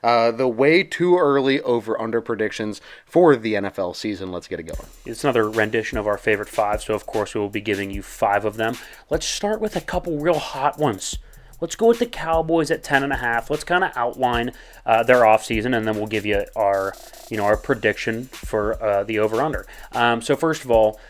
The way too early over-under predictions for the NFL season. Let's get it going. It's another rendition of our favorite 5, so of course we will be giving you 5 of them. Let's start with a couple real hot ones. Let's go with the Cowboys at 10.5. Let's kind of outline their offseason, and then we'll give you our prediction for the over/under. So first of all,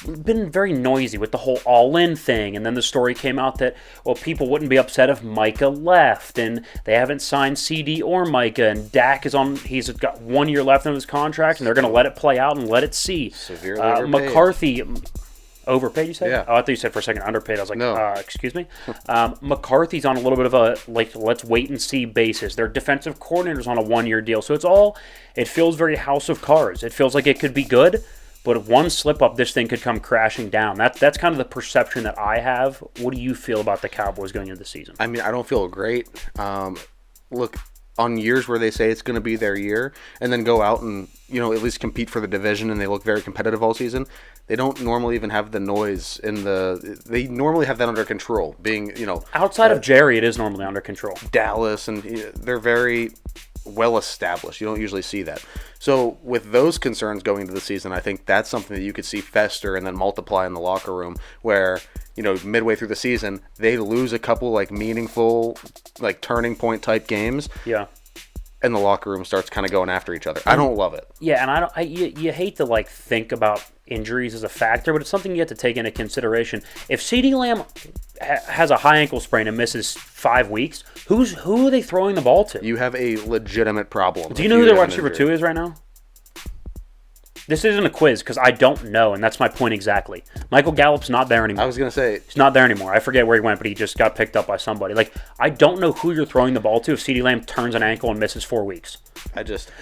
we've been very noisy with the whole all-in thing, and then the story came out that, well, people wouldn't be upset if Micah left, and they haven't signed CD or Micah, and Dak he's got 1 year left on his contract, and they're going to let it play out and let it see. Severely overpaid. McCarthy... Overpaid, you said? Yeah. Oh, I thought you said for a second underpaid. I was like, no. Excuse me? McCarthy's on a little bit of a, let's wait and see basis. Their defensive coordinator's on a 1-year deal. So it feels very house of cards. It feels like it could be good, but if one slip up, this thing could come crashing down. That's kind of the perception that I have. What do you feel about the Cowboys going into the season? I mean, I don't feel great. Look, on years where they say it's going to be their year and then go out and, at least compete for the division and they look very competitive all season, they don't normally even have the noise they normally have that under control. Being, outside of Jerry, it is normally under control. Dallas, and they're very well established. You don't usually see that. So with those concerns going into the season, I think that's something that you could see fester and then multiply in the locker room where, midway through the season, they lose a couple meaningful, turning point type games. Yeah. And the locker room starts kind of going after each other. I don't love it. Yeah, and you hate to think about injuries as a factor, but it's something you have to take into consideration. If CeeDee Lamb has a high ankle sprain and misses 5 weeks, who are they throwing the ball to? You have a legitimate problem. Do you know who their wide receiver 2 is right now? This isn't a quiz because I don't know, and that's my point exactly. Michael Gallup's not there anymore. I was going to say... He's not there anymore. I forget where he went, but he just got picked up by somebody. I don't know who you're throwing the ball to if CeeDee Lamb turns an ankle and misses 4 weeks.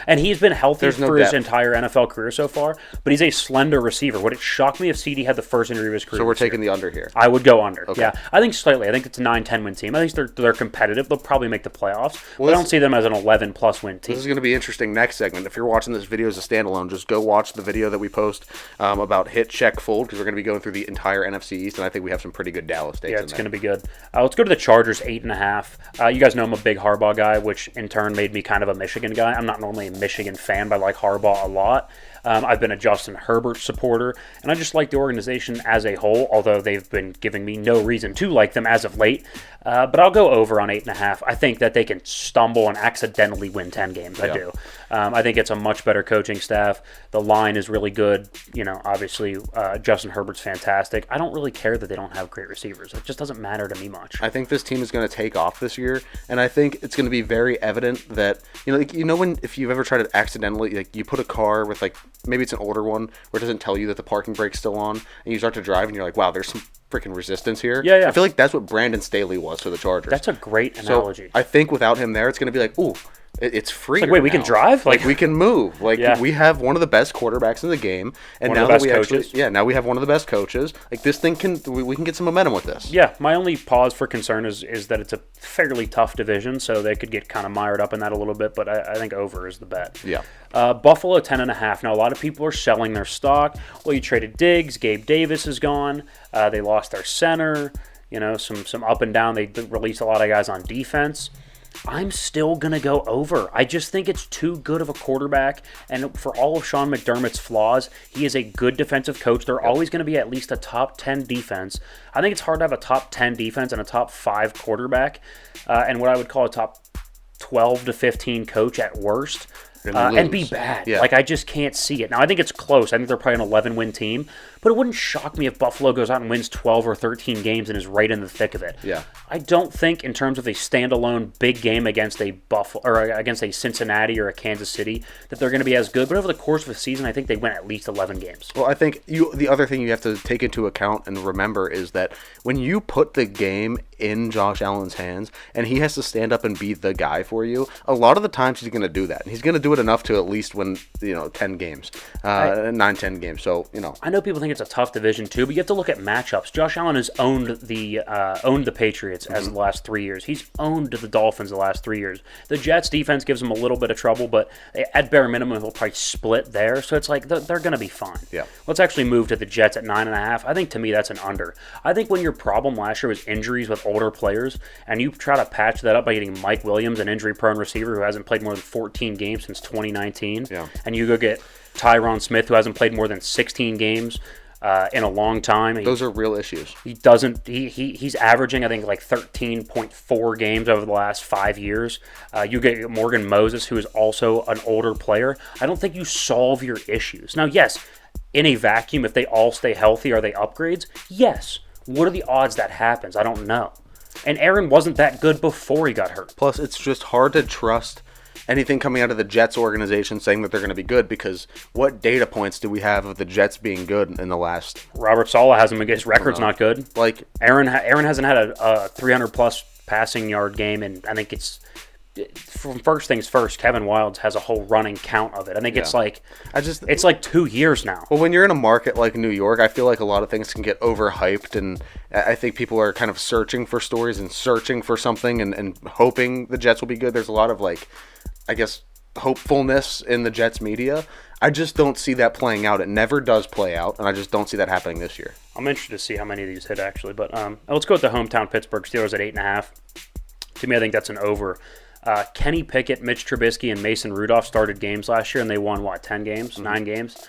And he's been healthy for his entire NFL career so far, but he's a slender receiver. Would it shock me if CD had the first injury of his career? So we're taking the under here. I would go under. Okay. Yeah, I think slightly. I think it's a 9-10 win team. I think they're competitive. They'll probably make the playoffs. Well, I don't see them as an 11+ win team. This is going to be interesting next segment. If you're watching this video as a standalone, just go watch the video that we post about hit, check, fold, because we're going to be going through the entire NFC East, and I think we have some pretty good Dallas dates. Yeah, it's going to be good. Let's go to the Chargers, 8.5. You guys know I'm a big Harbaugh guy, which in turn made me kind of a Michigan guy. I'm not normally a Michigan fan, but I like Harbaugh a lot. I've been a Justin Herbert supporter, and I just like the organization as a whole, although they've been giving me no reason to like them as of late. But I'll go over on 8.5. I think that they can stumble and accidentally win 10 games. I do. I think it's a much better coaching staff. The line is really good. Obviously, Justin Herbert's fantastic. I don't really care that they don't have great receivers. It just doesn't matter to me much. I think this team is going to take off this year, and I think it's going to be very evident that, if you've ever tried to accidentally, you put a car with, maybe it's an older one where it doesn't tell you that the parking brake's still on, and you start to drive, and you're like, wow, there's some freaking resistance here. Yeah. I feel like that's what Brandon Staley was for the Chargers. That's a great analogy. So I think without him there, it's going to be like, ooh, it's free. Wait, we can drive? We can move. We have one of the best quarterbacks in the game, and now that we have one of the best coaches. This thing we can get some momentum with this. Yeah, my only pause for concern is that it's a fairly tough division, so they could get kind of mired up in that a little bit. But I think over is the bet. Yeah. Buffalo 10.5. Now a lot of people are selling their stock. Well, you traded Diggs, Gabe Davis is gone. They lost their center. Some up and down. They released a lot of guys on defense. I'm still going to go over. I just think it's too good of a quarterback, and for all of Sean McDermott's flaws, he is a good defensive coach. They're always going to be at least a top 10 defense. I think it's hard to have a top 10 defense and a top 5 quarterback, and what I would call a top 12 to 15 coach at worst. And be bad. Yeah. I just can't see it. Now, I think it's close. I think they're probably an 11-win team, but it wouldn't shock me if Buffalo goes out and wins 12 or 13 games and is right in the thick of it. Yeah. I don't think, in terms of a standalone big game against a Buffalo or against a Cincinnati or a Kansas City, that they're going to be as good. But over the course of a season, I think they win at least 11 games. Well, I think the other thing you have to take into account and remember is that when you put the game in Josh Allen's hands and he has to stand up and be the guy for you, a lot of the times he's going to do that. And he's going to do do it enough to at least win 10 games, 9-10 games. So I know people think it's a tough division too, but you have to look at matchups. Josh Allen has owned the Patriots as the last 3 years. He's owned the Dolphins the last 3 years. The Jets defense gives him a little bit of trouble, but at bare minimum he'll probably split there. So it's like they're going to be fine. Yeah. Let's actually move to the Jets at 9.5. I think to me that's an under. I think when your problem last year was injuries with older players, and you try to patch that up by getting Mike Williams, an injury-prone receiver who hasn't played more than 14 games since 2019, and you go get Tyron Smith, who hasn't played more than 16 games in a long time. Those are real issues. He's averaging, I think, like 13.4 games over the last 5 years. You get Morgan Moses, who is also an older player. I don't think you solve your issues. Now, yes, in a vacuum, if they all stay healthy, are they upgrades? Yes. What are the odds that happens? I don't know. And Aaron wasn't that good before he got hurt. Plus, it's just hard to trust anything coming out of the Jets organization saying that they're going to be good, because what data points do we have of the Jets being good in the last? Robert Saleh hasn't been good. His record's not good. Like Aaron hasn't had a 300-plus passing yard game, and I think it's from first things first. Kevin Wildes has a whole running count of it. I think it's like 2 years now. Well, when you're in a market like New York, I feel like a lot of things can get overhyped, and I think people are kind of searching for stories and searching for something and hoping the Jets will be good. There's a lot of hopefulness in the Jets media. I just don't see that playing out. It never does play out, and I just don't see that happening this year. I'm interested to see how many of these hit, actually. But let's go with the hometown Pittsburgh Steelers at 8.5. To me, I think that's an over. Kenny Pickett, Mitch Trubisky, and Mason Rudolph started games last year, and they won, 10 games, 9 games?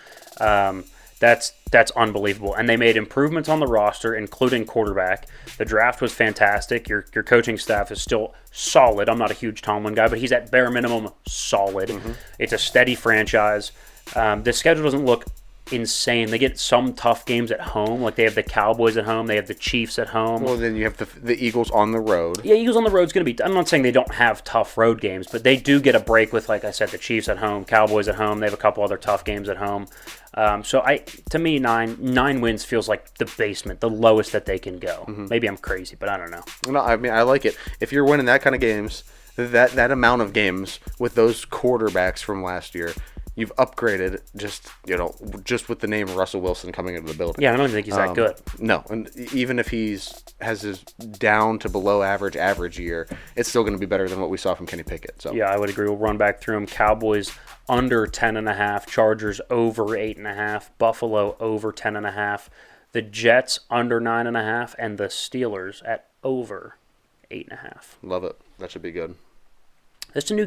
That's unbelievable. And they made improvements on the roster, including quarterback. The draft was fantastic. Your coaching staff is still solid. I'm not a huge Tomlin guy, but he's at bare minimum solid. It's a steady franchise. The schedule doesn't look insane. They get some tough games at home. Like they have the Cowboys at home. They have the Chiefs at home. Well, then you have the Eagles on the road. Yeah, Eagles on the road is going to be... I'm not saying they don't have tough road games, but they do get a break with, like I said, the Chiefs at home, Cowboys at home. They have a couple other tough games at home. To me, nine wins feels like the basement, the lowest that they can go. Maybe I'm crazy, but I don't know. No, I mean, I like it. If you're winning that kind of games, that amount of games with those quarterbacks from last year, you've upgraded just with the name Russell Wilson coming into the building. Yeah, I don't think he's that good. No, and even if has his down to below average year, it's still going to be better than what we saw from Kenny Pickett. So yeah, I would agree. We'll run back through them. Cowboys under 10.5, Chargers over 8.5, Buffalo over 10.5, the Jets under 9.5, and the Steelers at over 8.5. Love it. That should be good. It's a new